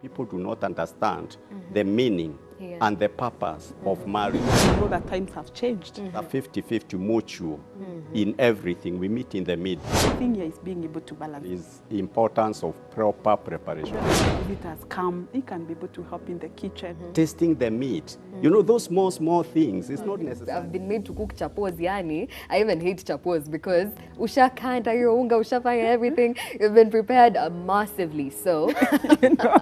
People do not understand the meaning and the purpose of marriage. I know that times have changed. The 50-50 mutual in everything. We meet in the middle. The thing here is being able to balance. Is the importance of proper preparation. When visitors come, he can be able to help in the kitchen. Tasting the meat. You know, those small things. It's not necessary. I've been made to cook chapos, yani. I even hate chapos because ushakanta your unga, ushafanya everything. You've been prepared massively, so. You know,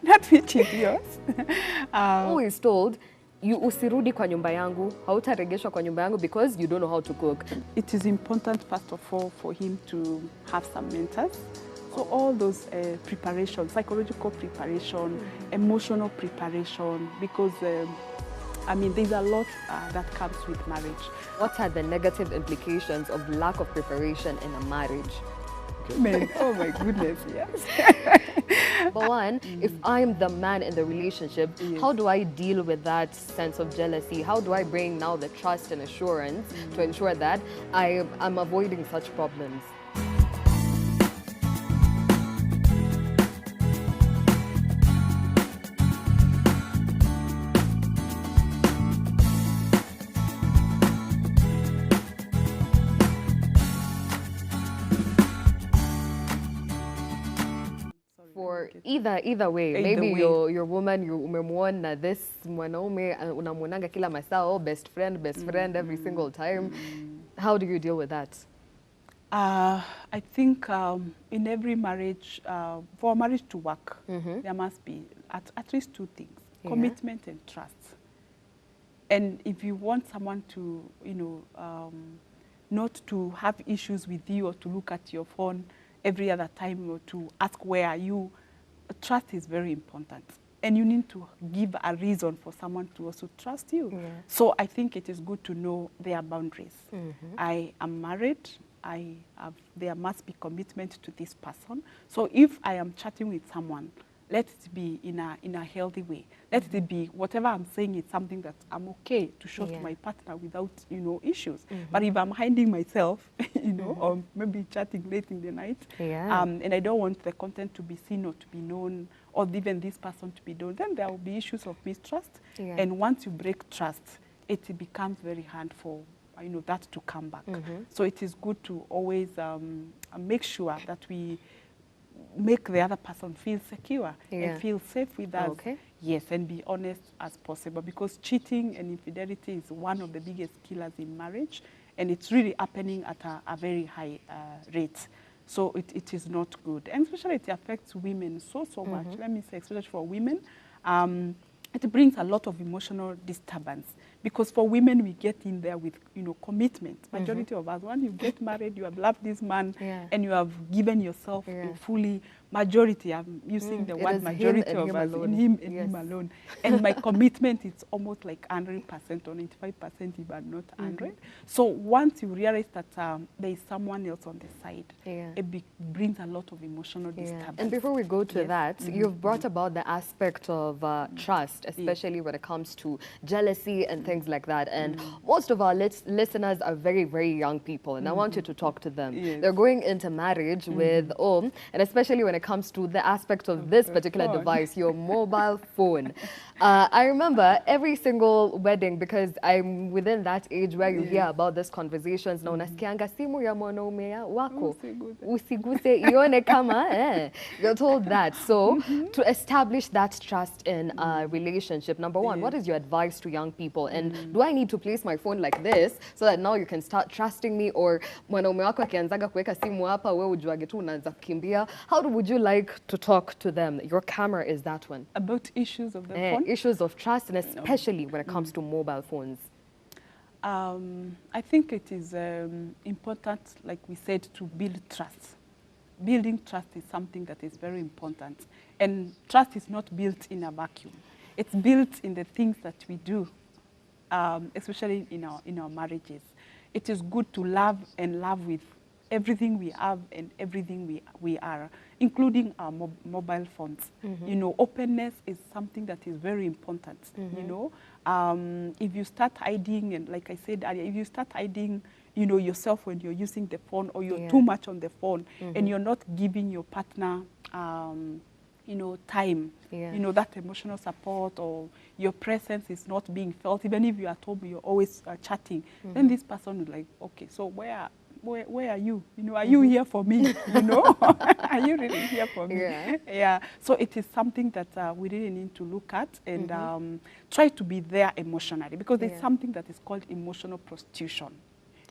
that which is yours. Always told, you usirudi kwa nyumba yangu, hautaregeshwa kwa nyumba yangu because you don't know how to cook. It is important, first of all, for him to have some mentors. So all those preparations, psychological preparation, emotional preparation, because I mean, there's a lot that comes with marriage. What are the negative implications of lack of preparation in a marriage? Men, oh my goodness, yes. But one, if I'm the man in the relationship, how do I deal with that sense of jealousy? How do I bring now the trust and assurance to ensure that I'm avoiding such problems? For either way, maybe your woman, you umemwona this mwanaume unamwonanga kila masaa, best friend every single time. How do you deal with that? I think in every marriage, for a marriage to work, there must be at least two things: commitment and trust. And if you want someone to, you know, not to have issues with you or to look at your phone every other time or to ask where are you, trust is very important. And you need to give a reason for someone to also trust you. So I think it is good to know their boundaries. I am married. There must be commitment to this person. So if I am chatting with someone, let it be in a healthy way. Let it be whatever I'm saying is something that I'm okay to show to my partner without, you know, issues. But if I'm hiding myself, you know, or maybe chatting late in the night, and I don't want the content to be seen or to be known, or even this person to be known, then there will be issues of mistrust. And once you break trust, it becomes very hard for, you know, that to come back. So it is good to always make sure that we make the other person feel secure and feel safe with us. Yes, and be honest as possible, because cheating and infidelity is one of the biggest killers in marriage, and it's really happening at a very high rate. So it is not good, and especially it affects women so much. Let me say, especially for women, it brings a lot of emotional disturbance. Because for women, we get in there with, you know, commitment. Majority of us, when you get married, you have loved this man, and you have given yourself fully. Majority, I'm using the word majority of us, in him and him alone. And my commitment is almost like 100% or 95% if I'm not 100. So once you realize that there is someone else on the side, it brings a lot of emotional disturbance. And before we go to that, you've brought about the aspect of trust, especially when it comes to jealousy and things like that. And most of our listeners are very, very young people, and I want you to talk to them. They're going into marriage with, and especially when it comes to the aspect of this particular device, your mobile phone. I remember every single wedding, because I'm within that age where you hear about these conversations, na unasikianga simu ya mwanaume wako, usiguse ione kama, you're told that. So to establish that trust in a relationship, number one, what is your advice to young people? And do I need to place my phone like this so that now you can start trusting me? Or mwanaume wako akianzaga kuweka simu hapa, wewe ujuage tu unaanza kukimbia? How would you like to talk to them? Your camera is that one. About issues of the phone? Issues of trust, and especially when it comes to mobile phones. I think it is important, like we said, to build trust. Building trust is something that is very important. And trust is not built in a vacuum. It's built in the things that we do, especially in our marriages. It is good to love and love with everything we have and everything we are, including our mobile phones. You know, openness is something that is very important. You know, if you start hiding, and like I said earlier, if you start hiding, you know, yourself when you're using the phone, or you're too much on the phone, and you're not giving your partner time, Yeah. that emotional support, or your presence is not being felt, even if you're at home, you're always chatting, then this person is like, okay, so where are you? Are you here for me? Are you really here for me? Yeah. Yeah. So it is something that we really need to look at and try to be there emotionally, because there's something that is called emotional prostitution.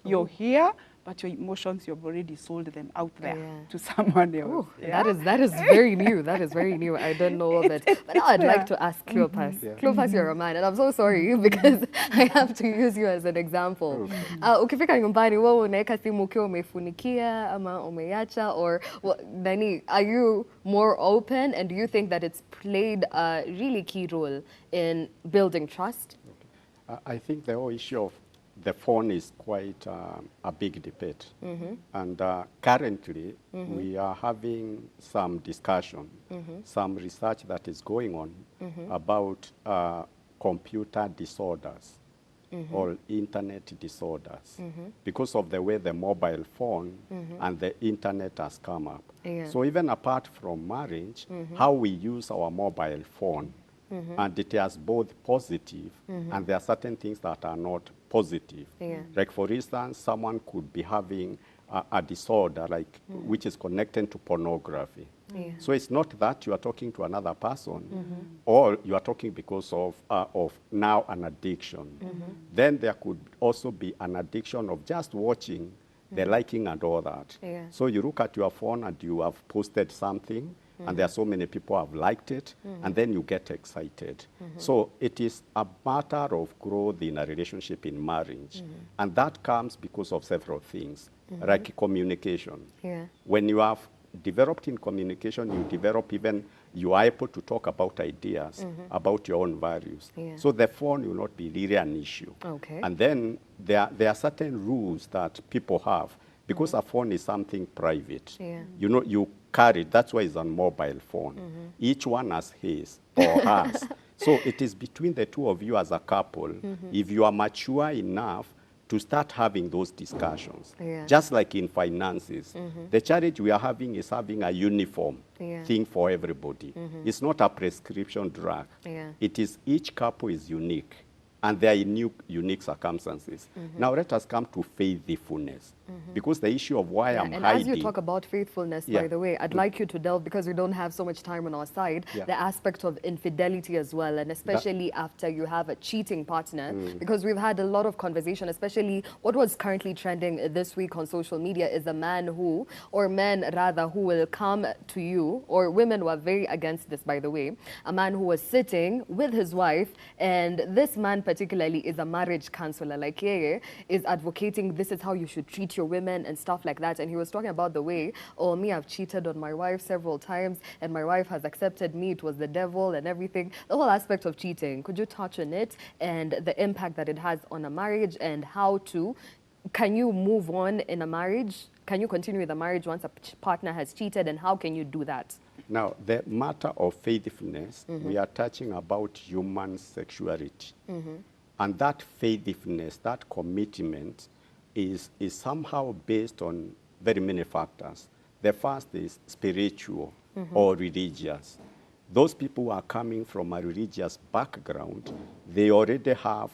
You're here, but your emotions, you've already sold them out there to someone else. That is very new. That is very new. I don't know of it. But now I'd like to ask Cleopas. Cleopas, you're a man, and I'm so sorry because I have to use you as an example. Ukifika nyumbani wewe unaweka simu ukiwa umefunikia ama umeacha, or nani, are you more open, and do you think that it's played a really key role in building trust? I think the whole issue of the phone is quite a big debate. And currently, we are having some discussion, some research that is going on about computer disorders or internet disorders because of the way the mobile phone and the internet has come up. So even apart from marriage, how we use our mobile phone, and it has both positive and there are certain things that are not positive. Like for instance, someone could be having a disorder which is connected to pornography. So it's not that you are talking to another person or you are talking because of now an addiction. Then there could also be an addiction of just watching the liking and all that. So you look at your phone and you have posted something, and there are so many people have liked it, and then you get excited. So it is a matter of growth in a relationship in marriage, and that comes because of several things, like communication. When you have developed in communication, you develop you are able to talk about ideas, about your own values. So the phone will not be really an issue. And then there are certain rules that people have, because a phone is something private. You carry it, that's why it's a mobile phone. Each one has his or hers. So it is between the two of you as a couple, if you are mature enough to start having those discussions. Just like in finances. The challenge we are having is having a uniform thing for everybody. It's not a prescription drug. It is, each couple is unique, and they are in unique circumstances. Now let us come to faithfulness, because the issue of why I'm and hiding... as you talk about faithfulness, by the way, I'd like you to delve, because we don't have so much time on our side, the aspect of infidelity as well, and especially after you have a cheating partner, because we've had a lot of conversation, especially what was currently trending this week on social media is a man who, or men rather, who will come to you, or women were very against this, by the way, a man who was sitting with his wife, and this man particularly is a marriage counselor, like is advocating this is how you should treat your women and stuff like that. And he was talking about the way, oh, me, I've cheated on my wife several times and my wife has accepted me, it was the devil and everything. The whole aspect of cheating, could you touch on it and the impact that it has on a marriage, and can you move on in a marriage? Can you continue with a marriage once a partner has cheated, and how can you do that? Now, the matter of faithfulness, we are touching about human sexuality. And that faithfulness, that commitment is somehow based on very many factors. The first is spiritual or religious. Those people who are coming from a religious background, they already have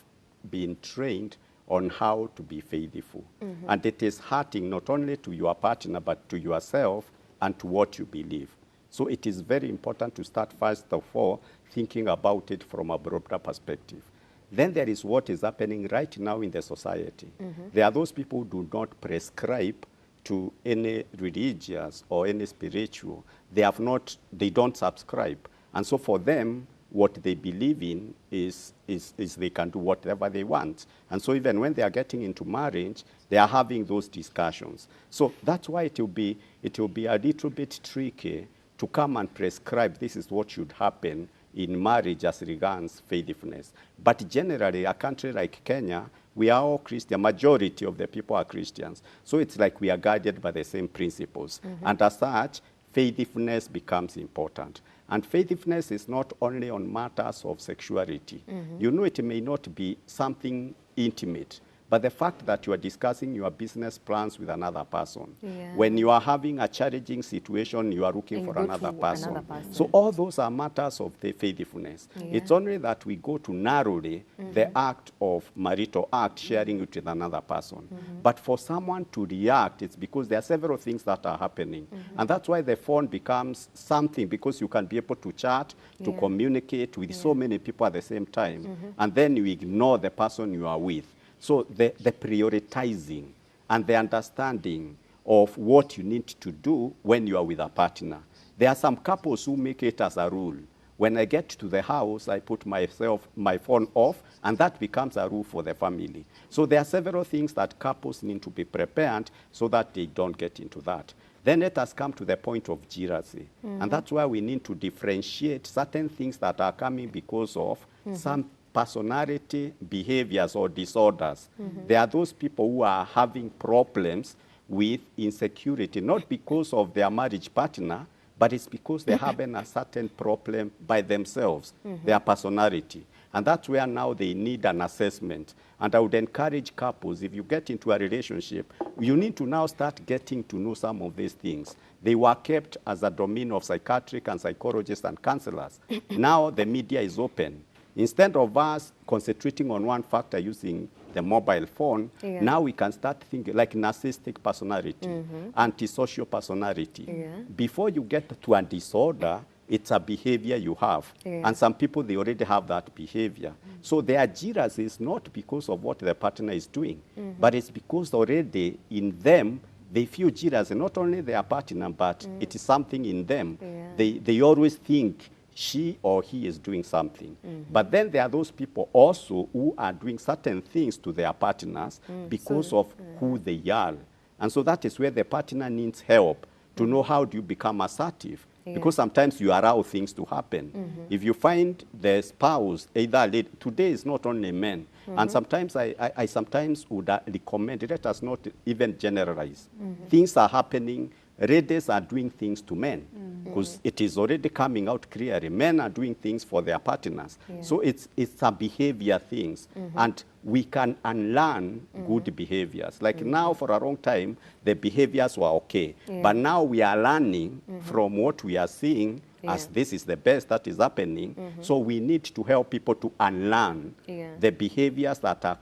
been trained on how to be faithful. And it is hurting not only to your partner, but to yourself and to what you believe. So it is very important to start first of all thinking about it from a broader perspective. Then there is what is happening right now in the society. There are those people who do not prescribe to any religious or any spiritual. They don't subscribe. And so for them, what they believe in is they can do whatever they want. And so even when they are getting into marriage, they are having those discussions. So that's why it will be a little bit tricky to come and prescribe this is what should happen in marriage as regards faithfulness. But generally, a country like Kenya, we are all Christian. Majority of the people are Christians. So it's like we are guided by the same principles. And as such, faithfulness becomes important. And faithfulness is not only on matters of sexuality. You know, it may not be something intimate, But the fact that you are discussing your business plans with another person, Yeah. when you are having a challenging situation, you are looking And you for go another to person. another person. So all those are matters of the faithfulness. Yeah. It's only that we go to narrowly the act of marital act, sharing it with another person. But for someone to react, it's because there are several things that are happening. And that's why the phone becomes something, because you can be able to chat, to Yeah. communicate with so many people at the same time. And then you ignore the person you are with. So the prioritizing and the understanding of what you need to do when you are with a partner. There are some couples who make it as a rule. When I get to the house, I put my phone off, and that becomes a rule for the family. So there are several things that couples need to be prepared so that they don't get into that. Then let us come to the point of jealousy. And that's why we need to differentiate certain things that are coming because of some personality behaviors or disorders. There are those people who are having problems with insecurity, not because of their marriage partner, but it's because they're having a certain problem by themselves, their personality. And that's where now they need an assessment. And I would encourage couples, if you get into a relationship, you need to now start getting to know some of these things. They were kept as a domain of psychiatric and psychologists and counselors. Now the media is open. Instead of us concentrating on one factor using the mobile phone, now we can start thinking like narcissistic personality, antisocial personality. Before you get to a disorder, it's a behavior you have. And some people, they already have that behavior. So their jealousy is not because of what the partner is doing, but it's because already in them, they feel jealousy, not only their partner, but it is something in them. They always think she or he is doing something. But then there are those people also who are doing certain things to their partners because of who they are. And so that is where the partner needs help to know how do you become assertive. Because sometimes you allow things to happen. If you find the spouse, either today is not only men, and sometimes I sometimes would recommend, let us not even generalize. Things are happening, ladies are doing things to men, because it is already coming out clearly. Men are doing things for their partners. So it's a behavior things. And we can unlearn good behaviors. Like now, for a long time, the behaviors were okay. But now we are learning from what we are seeing as this is the best that is happening. So we need to help people to unlearn the behaviors that are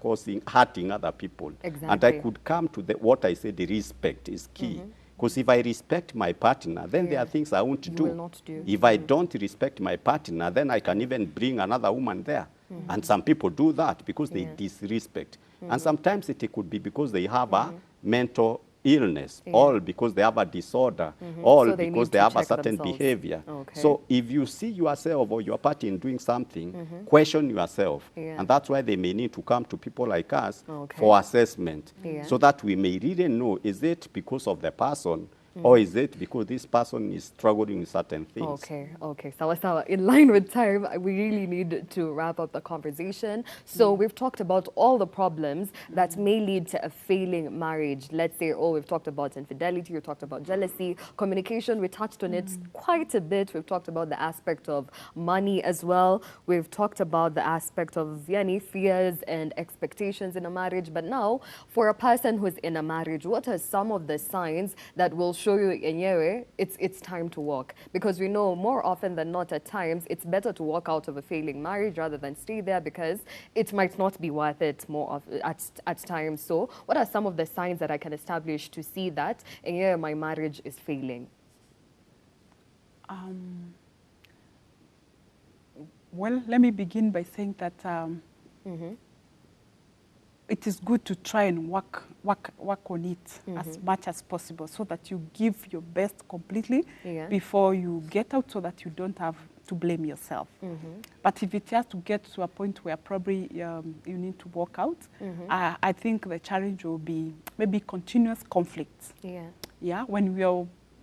hurting other people. And I could come to what I said, the respect is key. Because if I respect my partner, then there are things I won't do. Will not do. If I don't respect my partner, then I can even bring another woman there. And some people do that because they disrespect. And sometimes it could be because they have a mental illness, all because they have a disorder, all So because they have a certain themselves. behavior. Okay. So if you see yourself or your partner doing something, question yourself. And that's why they may need to come to people like us for assessment, so that we may really know, is it because of the person, or is it because this person is struggling with certain things? Okay. Sawa. In line with time, we really need to wrap up the conversation. So we've talked about all the problems that may lead to a failing marriage. Let's say, we've talked about infidelity, we've talked about jealousy, communication, we touched on it quite a bit. We've talked about the aspect of money as well. We've talked about the aspect of fears and expectations in a marriage. But now, for a person who's in a marriage, what are some of the signs that will show you it's time to walk? Because we know more often than not, at times it's better to walk out of a failing marriage rather than stay there, because it might not be worth it at times. So what are some of the signs that I can establish to see that my marriage is failing? Well, let me begin by saying that it is good to try and work on it as much as possible, so that you give your best completely before you get out, so that you don't have to blame yourself. But if it has to get to a point where probably you need to walk out, I think the challenge will be maybe continuous conflicts. When we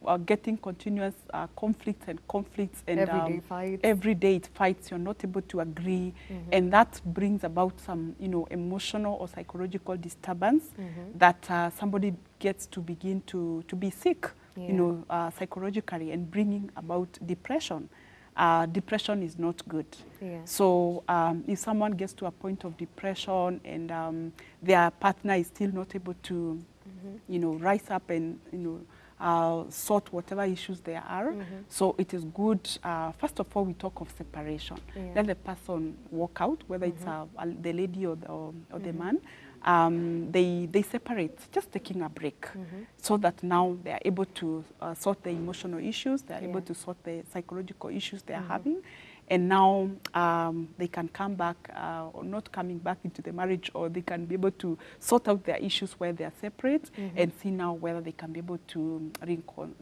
are getting continuous conflicts and every day it fights, you're not able to agree, and that brings about some emotional or psychological disturbance that somebody gets to begin to be sick psychologically, and bringing about depression. depression is not good. Yeah. So if someone gets to a point of depression and their partner is still not able to, rise up and, sort whatever issues there are. So it is good, first of all, we talk of separation. Yeah. Let the person walk out, whether it's the lady or the man. They separate, just taking a break, so that now they are able to sort the emotional issues, they are able to sort the psychological issues they are having, and now they can come back, or not coming back into the marriage, or they can be able to sort out their issues where they are separate and see now whether they can be able to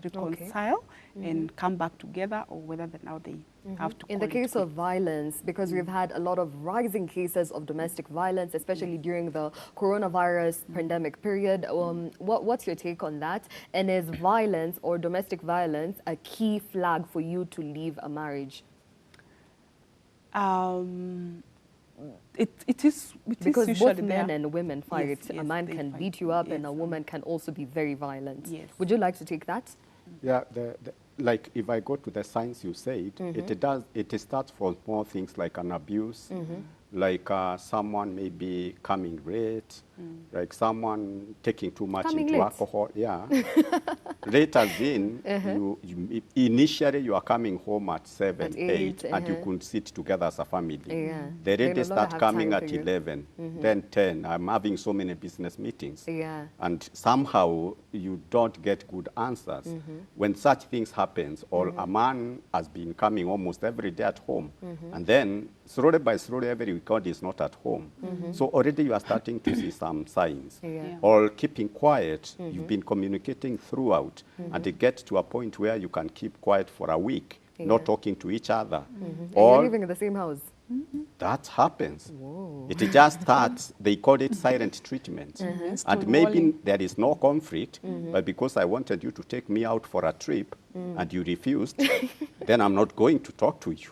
reconcile and come back together, or whether now they have to In call the it case of violence, because we've had a lot of rising cases of domestic violence, especially during the coronavirus pandemic period, what's your take on that? And is violence or domestic violence a key flag for you to leave a marriage? It is because usually both men and women fight. Yes, a man they can fight. beat you up, Yes, and a woman can also be very violent. Yes. Would you like to take that? Yeah, like if I go to the signs you said, it starts from small things like an abuse, like someone maybe coming late, like someone taking too much Coming into late? alcohol. Yeah. Late as in, initially you are coming home at 7, At 8, eight, and you could sit together as a family. Yeah. They They already no longer start have coming time at for you. 11, then 10. I'm having so many business meetings. Yeah. And somehow you don't get good answers. When such things happens, or a man has been coming almost every day at home, and then slowly by slowly every weekend is not at home. So already you are starting to see some signs. Yeah. Or keeping quiet, you've been communicating throughout, and it gets to a point where you can keep quiet for a week, not talking to each other. And Or you're living in the same house. that happens. Whoa. It just starts, they call it silent treatment. And maybe there is no conflict, but because I wanted you to take me out for a trip and you refused, then I'm not going to talk to you.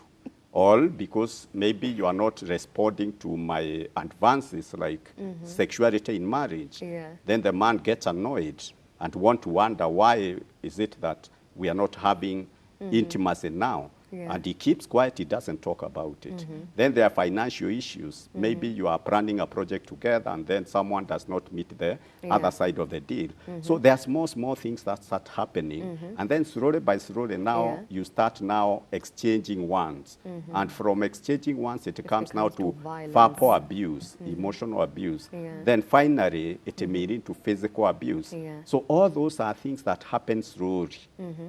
Or because maybe you are not responding to my advances like sexuality in marriage, Yeah. then the man gets annoyed and want to wonder why is it that we are not having intimacy now. Yeah. And he keeps quiet, he doesn't talk about it. Then there are financial issues. Maybe you are planning a project together and then someone does not meet the other side of the deal. So there are small things that start happening. And then slowly by slowly now, you start now exchanging ones. And from exchanging ones, it comes now to violence. verbal abuse, emotional abuse. Yeah. Then finally, it may lead to physical abuse. Yeah. So all those are things that happen slowly.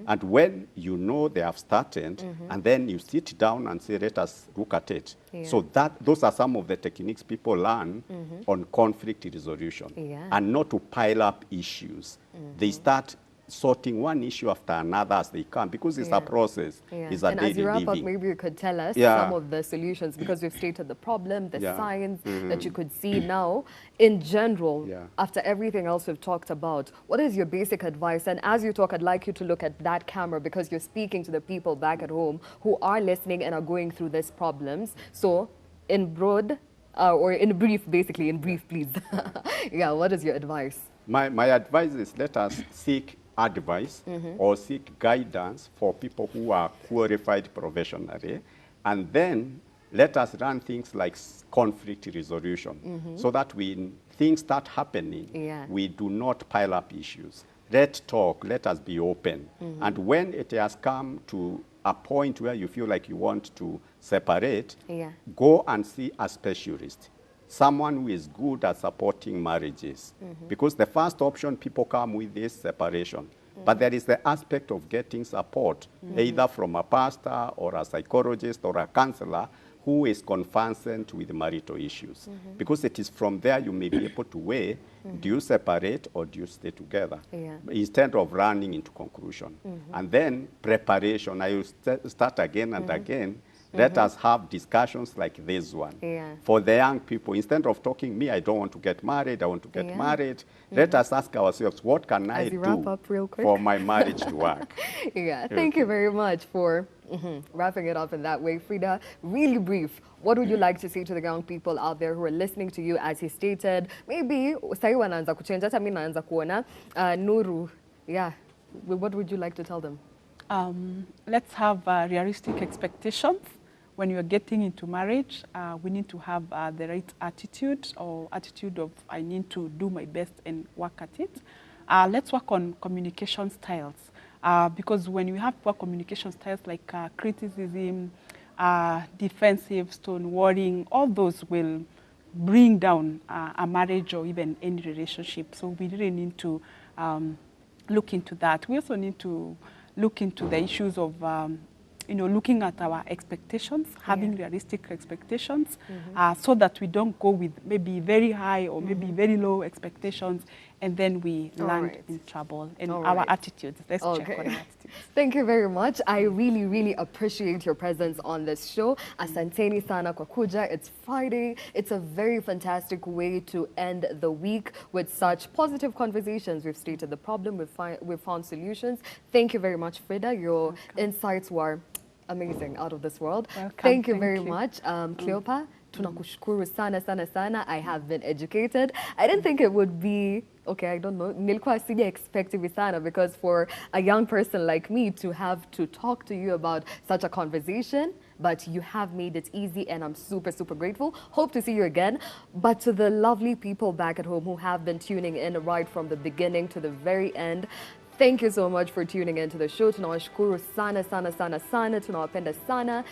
And when you know they have started, and then you sit down and say, let us look at it. Yeah. So those are some of the techniques people learn on conflict resolution. Yeah. And not to pile up issues. They start sorting one issue after another as they come, because it's a process. Yeah. It's a And daily as you wrap living. up, maybe you could tell us Yeah. some of the solutions, because we've stated the problem, the Yeah. signs that you could see now. In general, Yeah. after everything else we've talked about, what is your basic advice? And as you talk, I'd like you to look at that camera, because you're speaking to the people back at home who are listening and are going through these problems. So in broad, or in brief, basically, in brief, please. Yeah, what is your advice? My advice is let us seek advice or seek guidance for people who are qualified professionally, and then let us run things like conflict resolution, so that when things start happening, we do not pile up issues. Let's talk, let us be open. And when it has come to a point where you feel like you want to separate, go and see a specialist. Someone who is good at supporting marriages. Because the first option people come with is separation. But there is the aspect of getting support, either from a pastor or a psychologist or a counselor who is conversant with marital issues. Because it is from there you may be able to weigh, do you separate or do you stay together? Instead of running into conclusion. And then preparation, I will start again and again. Let us have discussions like this one. For the young people, instead of talking, me, I don't want to get married, I want to get married. Let us ask ourselves, what can I do for my marriage to work? Thank you very much for wrapping it up in that way. Frida, really brief, what would you like to say to the young people out there who are listening to you? As he stated, maybe sahi wanaanza kuchange, hata mimi naanza kuona Nuru. Yeah, what would you like to tell them? Let's have realistic expectations. When you're getting into marriage, we need to have the right attitude, or attitude of I need to do my best and work at it. Let's work on communication styles, because when you have poor communication styles like criticism, defensive, stonewalling, all those will bring down a marriage or even any relationship. So we really need to look into that. We also need to look into the issues of looking at our expectations, having realistic expectations, so that we don't go with maybe very high or maybe very low expectations, and then we land in trouble. And our attitudes, let's check on our attitudes. Thank you very much. I really, really appreciate your presence on this show. Asanteni sana kwa kuja. It's Friday. It's a very fantastic way to end the week with such positive conversations. We've stated the problem, we've found solutions. Thank you very much, Frida. Your insights were amazing, out of this world. Welcome. Thank you very much. Cleopa, tunakushukuru sana sana sana. I have been educated. I didn't think it would be, okay, I don't know, nilikuwa sija expect hivi sana, because for a young person like me to have to talk to you about such a conversation, but you have made it easy, and I'm super, super grateful. Hope to see you again. But to the lovely people back at home who have been tuning in right from the beginning to the very end, thank you so much for tuning in to the show. Tunawashukuru sana sana sana sana. Tunawapenda sana.